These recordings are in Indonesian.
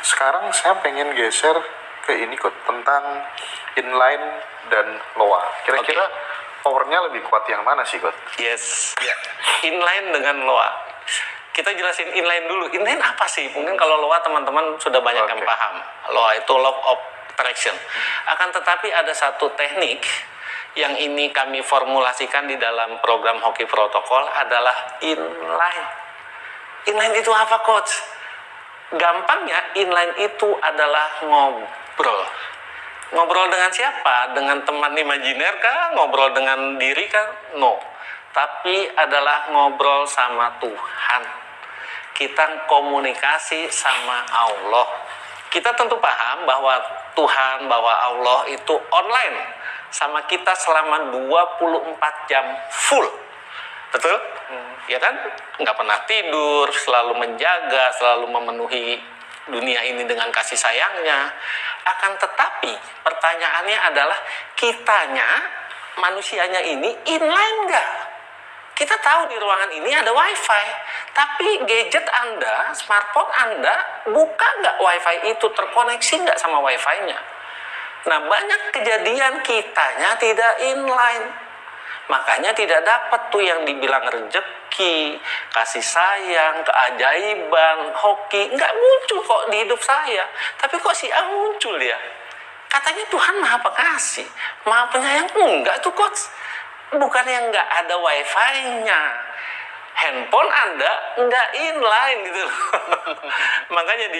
sekarang saya pengen geser ke ini kok, tentang inline dan loa. Kira-kira powernya lebih kuat yang mana sih, Kot? Yes, ya. Inline dengan loa. Kita jelasin inline dulu. Inline apa sih? Mungkin kalau loa teman-teman sudah banyak yang paham. Loa itu law of attraction. Akan tetapi ada satu teknik yang ini kami formulasikan di dalam program Hoki Protokol adalah inline. Inline itu apa, Coach? Gampangnya inline itu adalah ngobrol. Ngobrol dengan siapa? Dengan teman imajiner kah? Ngobrol dengan diri kah? No. Tapi adalah ngobrol sama Tuhan. Kita komunikasi sama Allah. Kita tentu paham bahwa Tuhan, bahwa Allah itu online sama kita selama 24 jam full. Betul? Ya kan? Nggak pernah tidur, selalu menjaga, selalu memenuhi dunia ini dengan kasih sayangnya. Akan tetapi pertanyaannya adalah kitanya, manusianya ini inline nggak? Kita tahu di ruangan ini ada wifi, tapi gadget Anda, smartphone Anda buka nggak wifi itu, terkoneksi nggak sama wifi-nya? Nah, banyak kejadian kitanya tidak inline. Makanya tidak dapat tuh yang dibilang rezeki, kasih sayang, keajaiban, hoki. Nggak muncul kok di hidup saya. Tapi kok si A muncul ya? Katanya Tuhan Maha Pengasih, Maha Penyayang. Enggak tuh, Coach. Bukan yang nggak ada wifi-nya. Handphone Anda nggak inline gitu. Makanya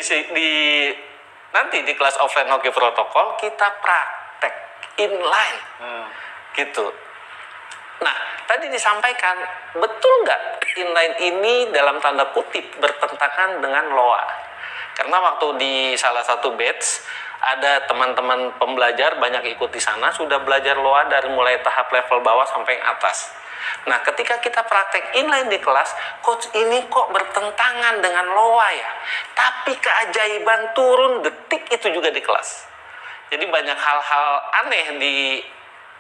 nanti di kelas offline Hoki Protokol kita praktek inline. Gitu. Nah, tadi disampaikan, betul nggak inline ini dalam tanda kutip bertentangan dengan loa? Karena waktu di salah satu batch, ada teman-teman pembelajar banyak ikut di sana, sudah belajar loa dari mulai tahap level bawah sampai yang atas. Nah, ketika kita praktek inline di kelas, coach ini kok bertentangan dengan loa ya? Tapi keajaiban turun detik itu juga di kelas. Jadi banyak hal-hal aneh di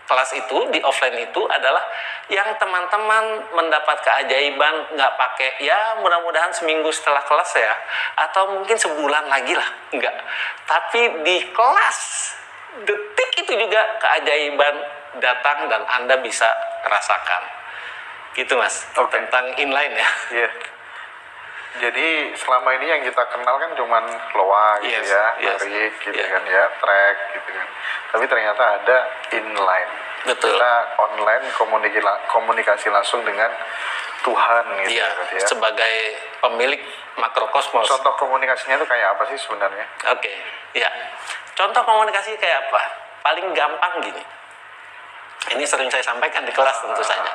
kelas itu, di offline itu adalah yang teman-teman mendapat keajaiban nggak pakai, ya mudah-mudahan seminggu setelah kelas ya, atau mungkin sebulan lagi lah, enggak. Tapi di kelas, detik itu juga keajaiban datang dan Anda bisa rasakan. Gitu Mas, tentang inline ya. Iya. Jadi selama ini yang kita kenal kan cuman loa gitu narik gitu kan ya, track gitu kan. Tapi ternyata ada inline. Betul. Kita online komunikasi langsung dengan Tuhan gitu ya. Sebagai pemilik makrokosmos. Contoh komunikasinya itu kayak apa sih sebenarnya? Ya. Contoh komunikasi kayak apa? Paling gampang gini. Ini sering saya sampaikan di kelas tentu saja.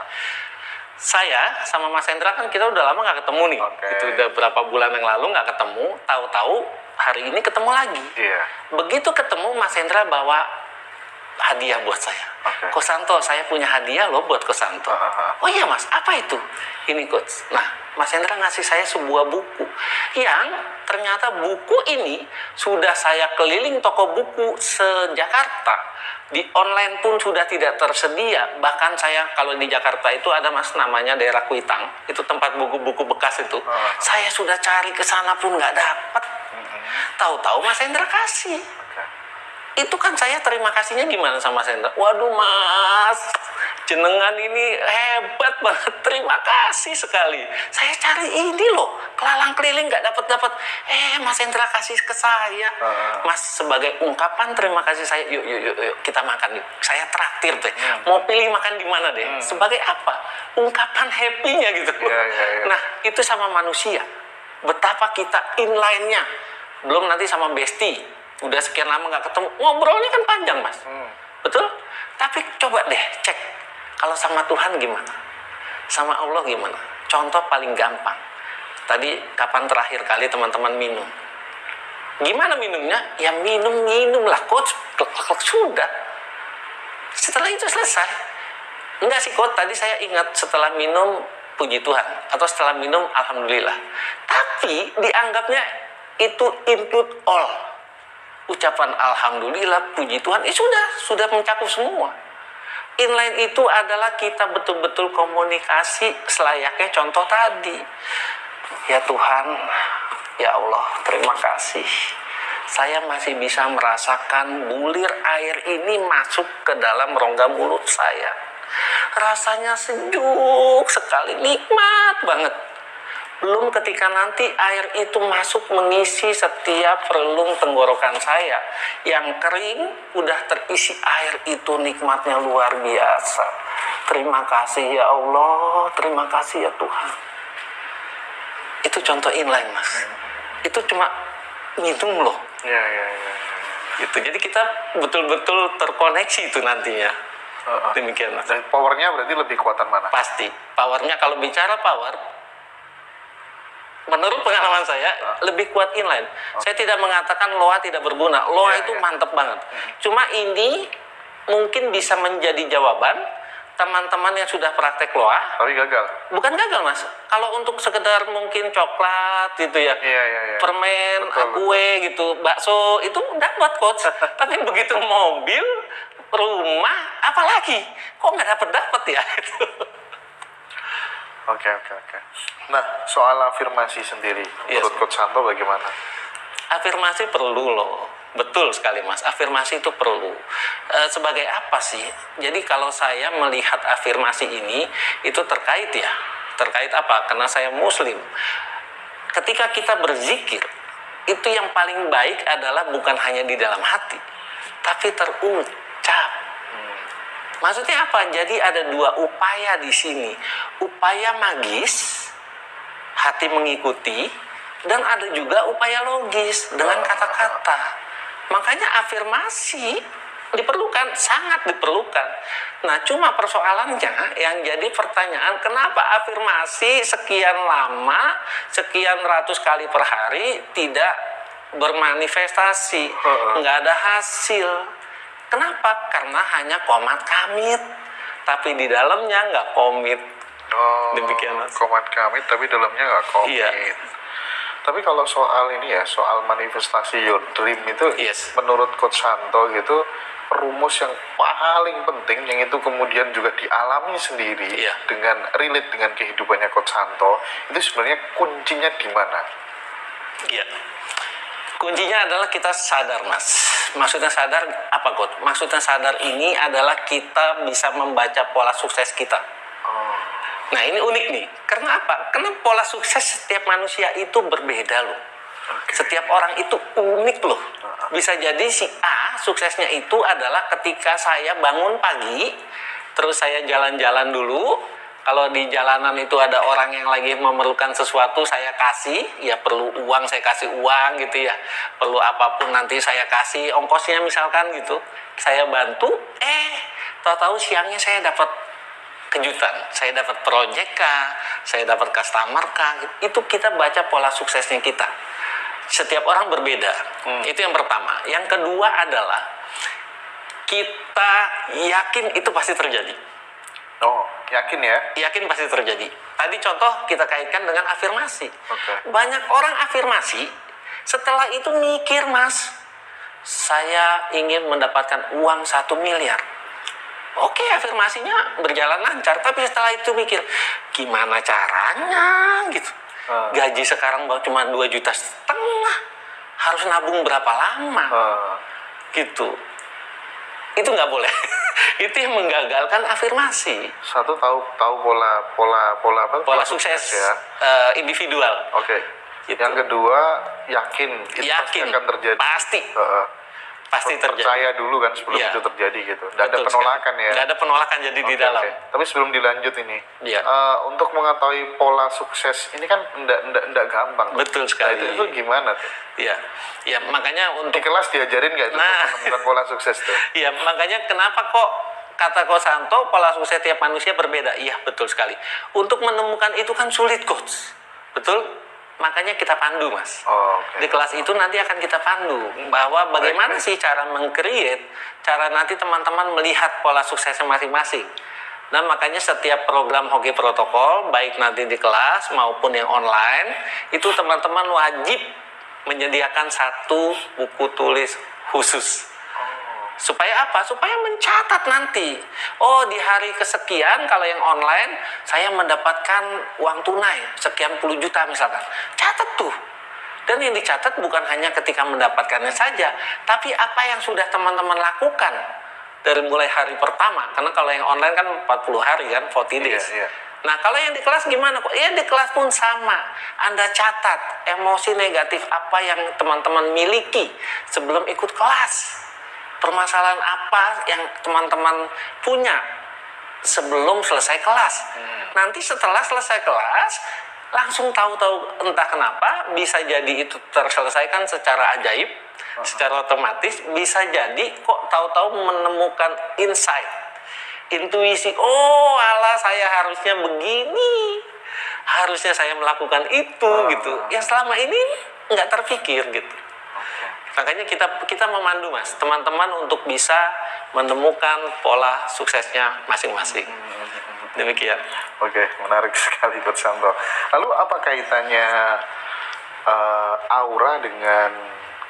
Saya sama Mas Hendra kan kita udah lama nggak ketemu nih. Itu udah berapa bulan yang lalu nggak ketemu. Tahu-tahu hari ini ketemu lagi. Begitu ketemu, Mas Hendra bawa hadiah buat saya. Kosanto, saya punya hadiah loh buat Kosanto. Oh iya Mas, apa itu? Ini Coach. Nah, Mas Hendra ngasih saya sebuah buku yang ternyata buku ini sudah saya keliling toko buku se-Jakarta. Di online pun sudah tidak tersedia. Bahkan saya kalau di Jakarta itu ada Mas namanya daerah Kuitang, itu tempat buku-buku bekas itu. Saya sudah cari ke sana pun nggak dapat. Tahu-tahu Mas Hendra kasih. Itu kan saya terima kasihnya gimana sama Mas Hendra? Waduh Mas, jenengan ini hebat banget, terima kasih sekali. Saya cari ini loh, kelalang keliling nggak dapat. Mas Hendra kasih ke saya. Mas, sebagai ungkapan terima kasih saya, yuk kita makan yuk. Saya traktir deh. Mau pilih makan di mana deh? Sebagai apa? Ungkapan happy-nya gitu. Nah, itu sama manusia. Betapa kita inline-nya. Belum nanti sama bestie. Udah sekian lama nggak ketemu, ngobrolnya kan panjang Mas. Betul? Tapi coba deh cek, kalau sama Tuhan gimana? Sama Allah gimana? Contoh paling gampang. Tadi kapan terakhir kali teman-teman minum? Gimana minumnya? Ya minum lah Coach, sudah. Setelah itu selesai. Enggak sih Coach, tadi saya ingat setelah minum puji Tuhan, atau setelah minum alhamdulillah. Tapi dianggapnya itu include all. Ucapan alhamdulillah, puji Tuhan, sudah mencakup semua. Inline itu adalah kita betul-betul komunikasi selayaknya contoh tadi. Ya Tuhan, ya Allah, terima kasih. saya masih bisa merasakan bulir air ini masuk ke dalam rongga mulut saya. Rasanya sejuk sekali, nikmat banget. Belum ketika nanti air itu masuk mengisi setiap relung tenggorokan saya. Yang kering udah terisi air itu, nikmatnya luar biasa. Terima kasih ya Allah, terima kasih ya Tuhan. Itu contoh inline, Mas. Itu cuma minum loh. Ya. Gitu. Jadi kita betul-betul terkoneksi itu nantinya. Demikian, Mas. Dan powernya berarti lebih kuatan mana? Pasti. Powernya, kalau bicara power, menurut pengalaman saya lebih kuat inline. Saya tidak mengatakan loa tidak berguna. Loa itu mantep banget. Cuma ini mungkin bisa menjadi jawaban teman-teman yang sudah praktek loa. Tapi gagal. Bukan gagal, Mas. Kalau untuk sekedar mungkin coklat gitu ya, permen, kue gitu, bakso itu dapat coach. Tapi begitu mobil, rumah, apalagi kok nggak dapat ya itu. Oke. Nah, soal afirmasi sendiri, menurut Coach Santo bagaimana? Afirmasi perlu loh. Betul sekali, Mas. Afirmasi itu perlu. Sebagai apa sih? Jadi kalau saya melihat afirmasi ini, itu terkait ya. Terkait apa? Karena saya Muslim. Ketika kita berzikir, itu yang paling baik adalah bukan hanya di dalam hati, tapi terucap. Maksudnya apa? Jadi ada dua upaya di sini. Upaya magis, hati mengikuti, dan ada juga upaya logis dengan kata-kata. Makanya afirmasi diperlukan, sangat diperlukan. Nah, cuma persoalannya yang jadi pertanyaan, kenapa afirmasi sekian lama, sekian ratus kali per hari tidak bermanifestasi, nggak ada hasil. Kenapa? Karena hanya komat kamit, tapi di dalamnya nggak komit. Demikian, Mas. Komat kamit, tapi dalamnya nggak komit. Iya. Tapi kalau soal ini ya, soal manifestasi your dream itu, menurut Coach Santo gitu, rumus yang paling penting, yang itu kemudian juga dialami sendiri dengan relate dengan kehidupannya Coach Santo, itu sebenarnya kuncinya di mana? Iya. Kuncinya adalah kita sadar, Mas. Maksudnya sadar apa, Coach? Maksudnya sadar ini adalah kita bisa membaca pola sukses kita. Nah, ini unik nih. Karena apa? Karena pola sukses setiap manusia itu berbeda loh. Setiap orang itu unik loh. Bisa jadi si A suksesnya itu adalah ketika saya bangun pagi, terus saya jalan-jalan dulu. Kalau di jalanan itu ada orang yang lagi memerlukan sesuatu, saya kasih. Ya perlu uang, saya kasih uang gitu ya. Perlu apapun nanti saya kasih ongkosnya misalkan gitu. Saya bantu, tahu-tahu siangnya saya dapat kejutan. Saya dapat project kah, saya dapat customer kah. Itu kita baca pola suksesnya kita. Setiap orang berbeda. Itu yang pertama. Yang kedua adalah kita yakin itu pasti terjadi. Yakin ya? Yakin pasti terjadi. Tadi contoh kita kaitkan dengan afirmasi. Banyak orang afirmasi, setelah itu mikir, Mas, saya ingin mendapatkan uang 1 miliar. Oke, afirmasinya berjalan lancar, tapi setelah itu mikir, gimana caranya gitu. Gaji sekarang baru cuma 2,5 juta, harus nabung berapa lama? Gitu. Itu nggak boleh. Itu yang menggagalkan afirmasi. Satu, tahu pola apa? Pola sukses ya. Individual. Gitu. Yang kedua, yakin itu pasti akan terjadi. Pasti terjadi. Percaya dulu kan sebelum itu terjadi gitu. Nggak ada penolakan ya. Nggak ada penolakan jadi di dalam. Tapi sebelum dilanjut ini, untuk mengetahui pola sukses ini kan nggak gampang. Betul sekali. Nah, itu gimana tuh? Ya makanya untuk di kelas diajarin nggak itu menemukan pola sukses tuh? Iya, makanya kenapa kok kata Coach Santo pola sukses tiap manusia berbeda? Iya, betul sekali. Untuk menemukan itu kan sulit, Coach. Betul? Makanya kita pandu, Mas. Di kelas itu nanti akan kita pandu bahwa bagaimana sih cara meng-create, cara nanti teman-teman melihat pola suksesnya masing-masing. Dan makanya setiap program Hoki Protokol, baik nanti di kelas maupun yang online, itu teman-teman wajib menyediakan satu buku tulis khusus. Supaya apa? Supaya mencatat nanti. Di hari kesekian kalau yang online saya mendapatkan uang tunai sekian puluh juta misalkan. Catat tuh. Dan yang dicatat bukan hanya ketika mendapatkannya saja, tapi apa yang sudah teman-teman lakukan dari mulai hari pertama. Karena kalau yang online kan 40 hari kan, 40 days. Nah, kalau yang di kelas gimana kok? Ya di kelas pun sama. Anda catat emosi negatif apa yang teman-teman miliki sebelum ikut kelas. Permasalahan apa yang teman-teman punya sebelum selesai kelas. Nanti setelah selesai kelas, langsung tahu-tahu entah kenapa bisa jadi itu terselesaikan secara ajaib, secara otomatis. Bisa jadi kok tahu-tahu menemukan insight, intuisi. Oh alah, saya harusnya begini, harusnya saya melakukan itu gitu. Yang selama ini nggak terpikir gitu. Makanya kita memandu Mas, teman-teman untuk bisa menemukan pola suksesnya masing-masing. Demikian. Oke, menarik sekali Coach Santo. Lalu apa kaitannya aura dengan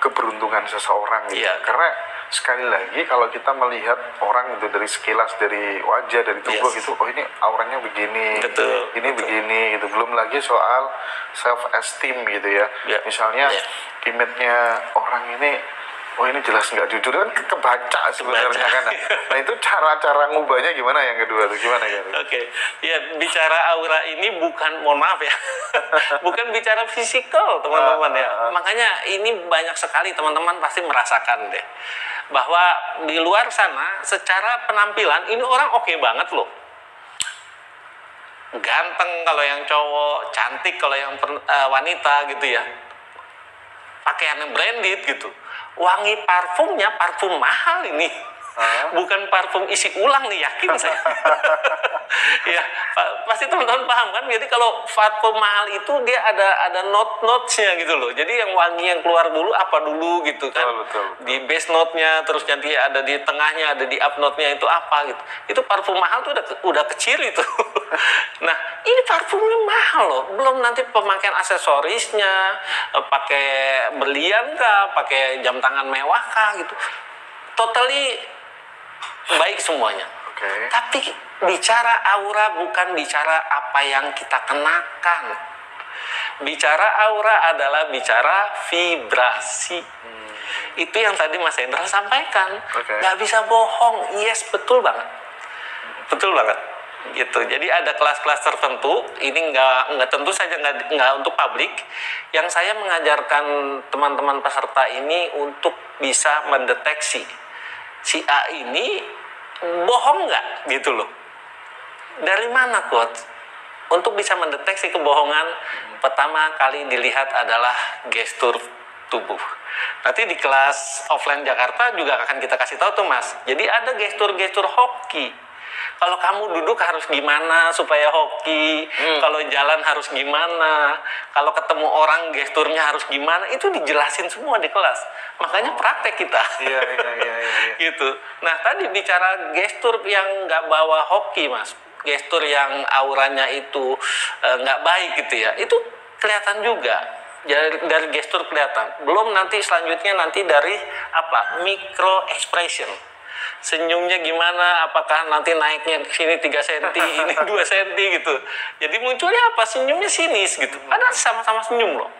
keberuntungan seseorang gitu? Karena sekali lagi kalau kita melihat orang itu dari sekilas, dari wajah, dari tubuh gitu, oh ini auranya begini, ini begini gitu. Belum lagi soal self esteem gitu ya. Misalnya image-nya orang ini, oh ini jelas nggak jujur, kan kebaca sebenarnya kan. Nah itu cara-cara ngubahnya gimana yang kedua tuh, gimana gitu? Ya bicara aura ini bukan, mohon maaf ya, bukan bicara fisikal teman-teman ya. Makanya ini banyak sekali teman-teman pasti merasakan deh, bahwa di luar sana secara penampilan ini orang oke banget loh. Ganteng kalau yang cowok, cantik kalau yang wanita gitu ya. Pakaiannya branded gitu. Wangi parfumnya parfum mahal ini. Bukan parfum isi ulang nih, yakin saya. Ya, pasti teman-teman paham kan. Jadi kalau parfum mahal itu dia ada note-notesnya gitu loh. Jadi yang wangi yang keluar dulu apa dulu gitu kan. Betul. Di base note-nya, terus nanti ada di tengahnya, ada di up note-nya itu apa gitu. Itu parfum mahal tuh udah kecil itu. Nah, ini parfumnya mahal loh. Belum nanti pemakaian aksesorisnya, pakai berlian kah, pakai jam tangan mewah kah gitu. Totally baik semuanya. Tapi bicara aura bukan bicara apa yang kita kenakan. Bicara aura adalah bicara vibrasi. Itu yang tadi Mas Hendra sampaikan. Nggak bisa bohong. Yes, betul banget. Betul banget. Gitu. Jadi ada kelas-kelas tertentu, ini nggak tentu saja nggak untuk publik, yang saya mengajarkan teman-teman peserta ini untuk bisa mendeteksi si A ini bohong nggak gitu loh. Dari mana Coach? Untuk bisa mendeteksi kebohongan, pertama kali dilihat adalah gestur tubuh. Nanti di kelas offline Jakarta juga akan kita kasih tahu tuh Mas. Jadi ada gestur-gestur hoki. Kalau kamu duduk harus gimana supaya hoki, kalau jalan harus gimana, kalau ketemu orang gesturnya harus gimana, itu dijelasin semua di kelas. Makanya praktek kita. Iya. Gitu. Nah tadi bicara gestur yang nggak bawa hoki Mas, gestur yang auranya itu nggak baik gitu ya, itu kelihatan juga. Dari gestur kelihatan. Belum nanti selanjutnya nanti dari apa? Micro expression. Senyumnya gimana, apakah nanti naiknya ke sini 3 cm, ini 2 cm gitu. Jadi munculnya apa? Senyumnya sinis gitu. Padahal sama-sama senyum loh.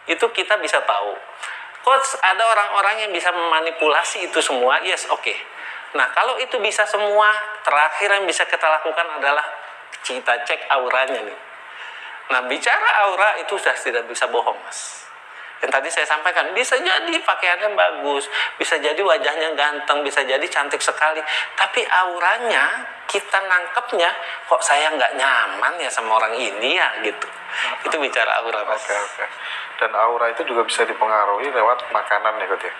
Itu kita bisa tahu. Coach, ada orang-orang yang bisa memanipulasi itu semua. Yes, oke. Nah, kalau itu bisa semua, terakhir yang bisa kita lakukan adalah kita cek auranya nih. Nah, bicara aura itu sudah tidak bisa bohong, Mas. Yang tadi saya sampaikan, bisa jadi pakaiannya bagus, bisa jadi wajahnya ganteng, bisa jadi cantik sekali, tapi auranya kita nangkepnya, kok saya nggak nyaman ya sama orang ini ya gitu. Itu bicara aura, Mas. Oke. Dan aura itu juga bisa dipengaruhi lewat makanan ya, Coach ya?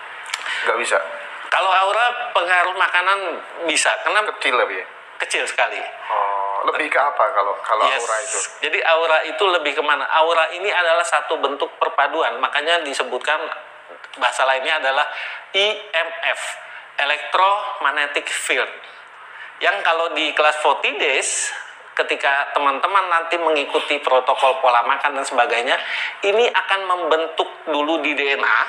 Nggak bisa? Kalau aura pengaruh makanan bisa, karena kecil lebih ya? Kecil sekali. Lebih ke apa kalau yes. Aura itu? Jadi aura itu lebih kemana? Aura ini adalah satu bentuk perpaduan, makanya disebutkan bahasa lainnya adalah EMF, Electromagnetic Field. Yang kalau di kelas 40 days, ketika teman-teman nanti mengikuti protokol pola makan dan sebagainya, ini akan membentuk dulu di DNA,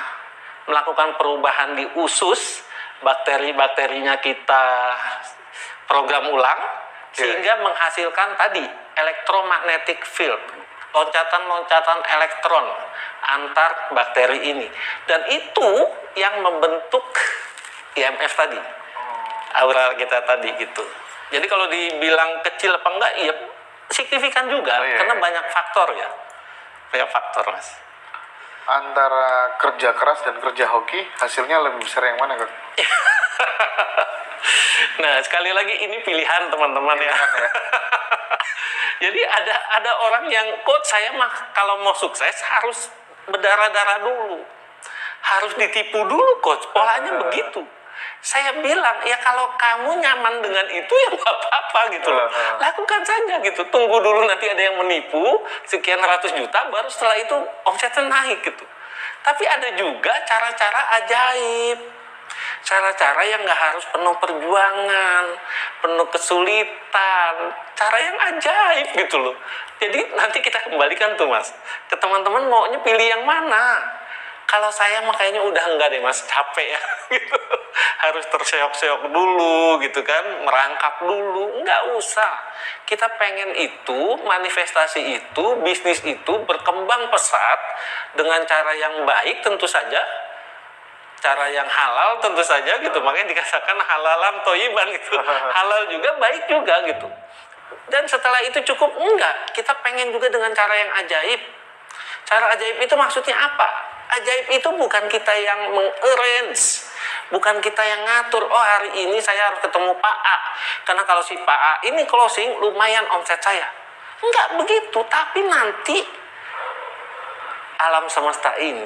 melakukan perubahan di usus, bakteri-bakterinya kita program ulang, sehingga menghasilkan tadi electromagnetic field. loncatan-loncatan elektron antar bakteri ini, dan itu yang membentuk IMF tadi, aura kita tadi gitu. Jadi kalau dibilang kecil apa enggak, ya signifikan juga, karena banyak faktor ya, banyak faktor Mas. Antara kerja keras dan kerja hoki, hasilnya lebih besar yang mana Kak? Nah sekali lagi ini pilihan teman-teman ya. Jadi ada orang yang coach, saya mah kalau mau sukses harus berdarah-darah dulu, harus ditipu dulu coach, polanya begitu. Saya bilang ya kalau kamu nyaman dengan itu ya nggak apa-apa gitu loh, lakukan saja gitu. Tunggu dulu nanti ada yang menipu sekian ratus juta, baru setelah itu omsetnya naik gitu. Tapi ada juga cara-cara ajaib, cara-cara yang nggak harus penuh perjuangan, penuh kesulitan, cara yang ajaib gitu loh. Jadi nanti kita kembalikan tuh Mas ke teman-teman, maunya pilih yang mana. Kalau saya mah kayaknya udah enggak deh Mas, capek ya gitu. Harus terseok-seok dulu gitu kan, merangkap dulu, enggak usah. Kita pengen itu, manifestasi itu, bisnis itu berkembang pesat dengan cara yang baik tentu saja, cara yang halal tentu saja gitu. Makanya dikatakan halalan toyiban gitu. Halal juga, baik juga gitu. Dan setelah itu cukup? Enggak, kita pengen juga dengan cara yang ajaib. Cara ajaib itu maksudnya apa? Ajaib itu bukan kita yang meng-arrange, bukan kita yang ngatur, oh hari ini saya harus ketemu Pak A, karena kalau si Pak A ini closing lumayan omset saya. Enggak begitu, tapi nanti alam semesta ini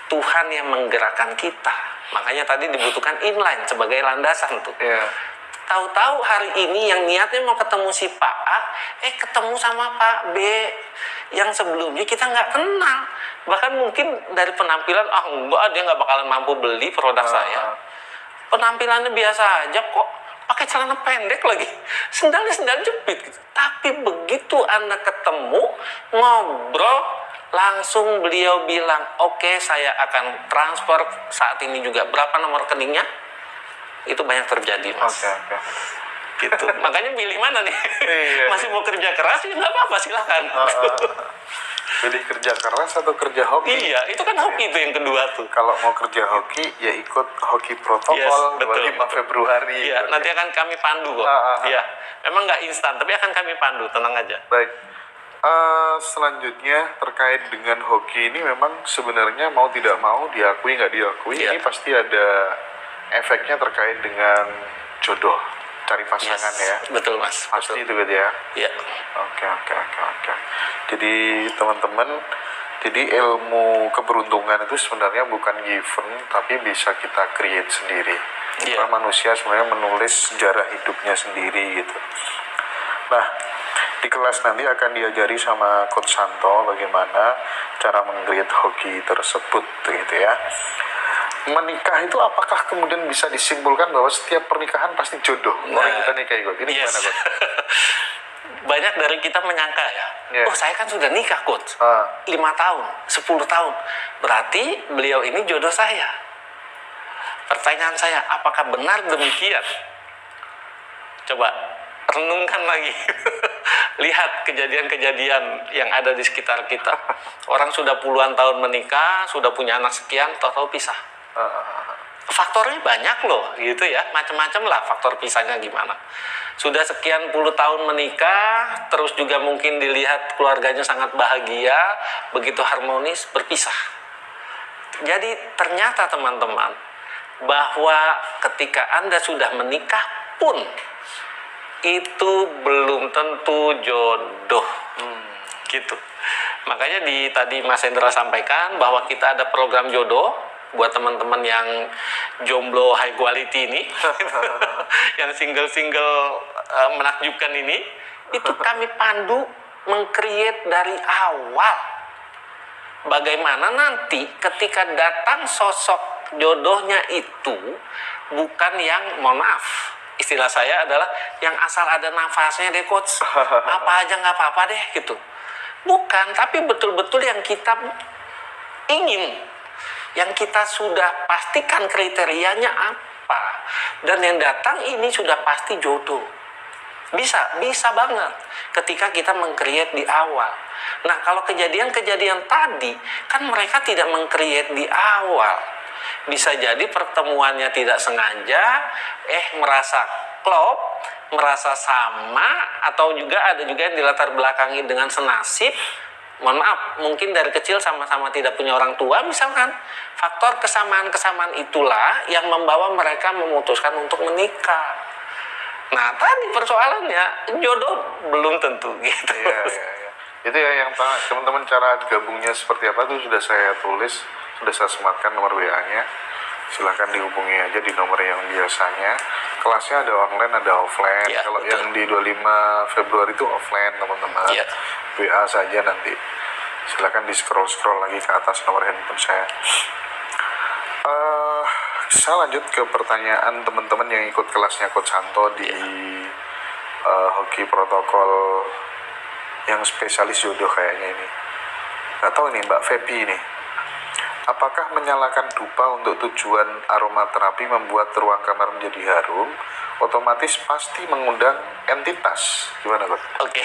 Tuhan yang menggerakkan kita. Makanya tadi dibutuhkan inline sebagai landasan tuh. Tahu-tahu hari ini yang niatnya mau ketemu si Pak A, ketemu sama Pak B yang sebelumnya kita nggak kenal. Bahkan mungkin dari penampilan, enggak, dia nggak bakalan mampu beli produk saya. Penampilannya biasa aja kok, pakai celana pendek lagi, sendal jepit gitu. Tapi begitu Anda ketemu, ngobrol, langsung beliau bilang, oke, saya akan transfer saat ini juga. Berapa nomor rekeningnya? Itu banyak terjadi Mas. Gitu. Makanya pilih mana nih? Masih mau kerja keras ya nggak apa-apa, silakan. Pilih kerja keras atau kerja hoki? Iya, itu kan hoki itu yang kedua tuh. Kalau mau kerja hoki ya ikut hoki protokol 25 Februari. Iya, nanti akan kami pandu kok. Iya, memang nggak instan, tapi akan kami pandu, tenang aja. Baik. Selanjutnya terkait dengan hoki ini, memang sebenarnya mau tidak mau, diakui nggak diakui, ini pasti ada efeknya terkait dengan jodoh, cari pasangan ya. Betul Mas. Pasti itu gitu ya. Iya. Oke. Jadi teman-teman, jadi ilmu keberuntungan itu sebenarnya bukan given, tapi bisa kita create sendiri. Karena manusia sebenarnya menulis sejarah hidupnya sendiri gitu. Nah, di kelas nanti akan diajari sama Coach Santo bagaimana cara meng-create hoki tersebut gitu ya. Menikah itu apakah kemudian bisa disimpulkan bahwa setiap pernikahan pasti jodoh? Orang kita nikahi Coach. Ini gimana Coach? Banyak dari kita menyangka ya, oh saya kan sudah nikah Coach, 5 tahun, 10 tahun, berarti beliau ini jodoh saya. Pertanyaan saya, apakah benar demikian? Coba renungkan lagi. Lihat kejadian-kejadian yang ada di sekitar kita. Orang sudah puluhan tahun menikah, sudah punya anak sekian, tahu-tahu pisah. Faktornya banyak loh gitu ya, macam-macam lah faktor pisahnya gimana. Sudah sekian puluh tahun menikah, terus juga mungkin dilihat keluarganya sangat bahagia, begitu harmonis, berpisah. Jadi ternyata teman-teman, bahwa ketika Anda sudah menikah pun itu belum tentu jodoh. Gitu. Makanya tadi Mas Hendra sampaikan bahwa kita ada program jodoh buat teman-teman yang jomblo high quality ini, yang single-single menakjubkan ini, itu kami pandu meng-create dari awal. Bagaimana nanti ketika datang sosok jodohnya itu bukan yang, mohon maaf, istilah saya adalah yang asal ada nafasnya deh Coach, apa aja nggak apa-apa deh gitu. Bukan, tapi betul-betul yang kita ingin, yang kita sudah pastikan kriterianya apa, dan yang datang ini sudah pasti jodoh. Bisa banget ketika kita meng-create di awal. Nah, kalau kejadian-kejadian tadi, kan mereka tidak meng-create di awal. Bisa jadi pertemuannya tidak sengaja, merasa klop, merasa sama, atau juga ada juga yang dilatar belakangi dengan senasib. Mohon maaf, mungkin dari kecil sama-sama tidak punya orang tua misalkan. Faktor kesamaan-kesamaan itulah yang membawa mereka memutuskan untuk menikah. Nah, tadi persoalannya jodoh belum tentu gitu. Iya. Itu ya yang teman-teman cara gabungnya seperti apa itu sudah saya tulis, sudah saya sematkan nomor WA-nya. Silahkan dihubungi aja di nomor yang biasanya. Kelasnya ada online, ada offline. Ya, kalau betul. yang di 25 Februari itu offline, teman-teman. Ya. WA saja nanti. Silahkan di scroll lagi ke atas nomor handphone saya. Saya lanjut ke pertanyaan teman-teman yang ikut kelasnya Coach Santo di hoki protokol yang spesialis jodoh kayaknya ini. Nggak tahu nih Mbak Feby ini. Apakah menyalakan dupa untuk tujuan aromaterapi membuat ruang kamar menjadi harum, otomatis pasti mengundang entitas? Gimana, Coach? Oke.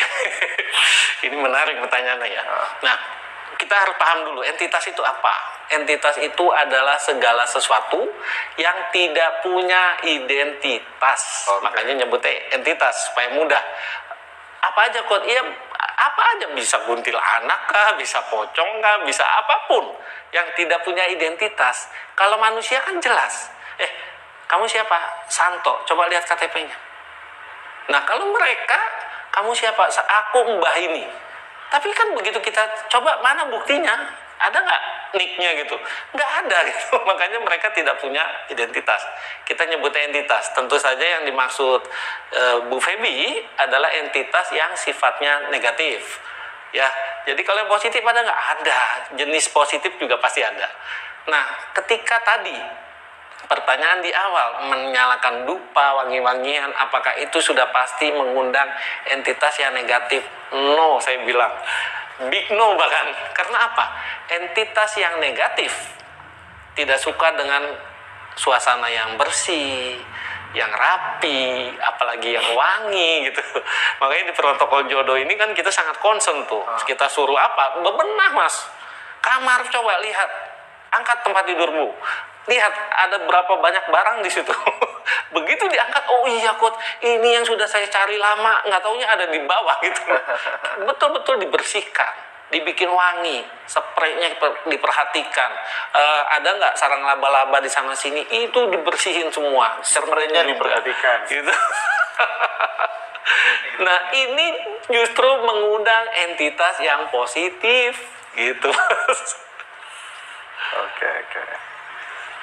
Ini menarik pertanyaannya ya. Nah, kita harus paham dulu, entitas itu apa? Entitas itu adalah segala sesuatu yang tidak punya identitas. Makanya nyebutnya entitas, supaya mudah. Apa aja, Coach? Iya, apa aja, bisa kuntil anak kah, bisa pocong kah, bisa apapun yang tidak punya identitas. Kalau manusia kan jelas. Kamu siapa? Santo. Coba lihat KTP-nya. Nah, kalau mereka, kamu siapa? Aku Mbah ini. Tapi kan begitu kita coba, mana buktinya? Ada nggak nick-nya gitu? Nggak ada gitu. Makanya mereka tidak punya identitas. Kita nyebutnya entitas. Tentu saja yang dimaksud Bu Feby adalah entitas yang sifatnya negatif. Ya, jadi kalau yang positif ada nggak? Ada. Jenis positif juga pasti ada. Nah, ketika tadi pertanyaan di awal, menyalakan dupa, wangi-wangian, apakah itu sudah pasti mengundang entitas yang negatif? No, saya bilang. Big no bahkan. Karena apa? Entitas yang negatif tidak suka dengan suasana yang bersih, yang rapi, apalagi yang wangi gitu. Makanya di protokol jodoh ini kan kita sangat concern tuh. Kita suruh apa? Bebenah, Mas. Kamar, coba lihat. Angkat tempat tidurmu. Lihat ada berapa banyak barang di situ. Begitu diangkat, oh iya Coach, ini yang sudah saya cari lama, nggak taunya ada di bawah gitu. Betul-betul dibersihkan, dibikin wangi, spraynya diperhatikan. Ada nggak sarang laba-laba di sana sini? Itu dibersihin semua. Spraynya diperhatikan. Gitu. Nah, ini justru mengundang entitas yang positif, gitu. Oke.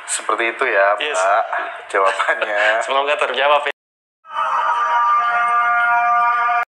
Seperti itu ya, Pak, jawabannya. Semoga terjawab ya.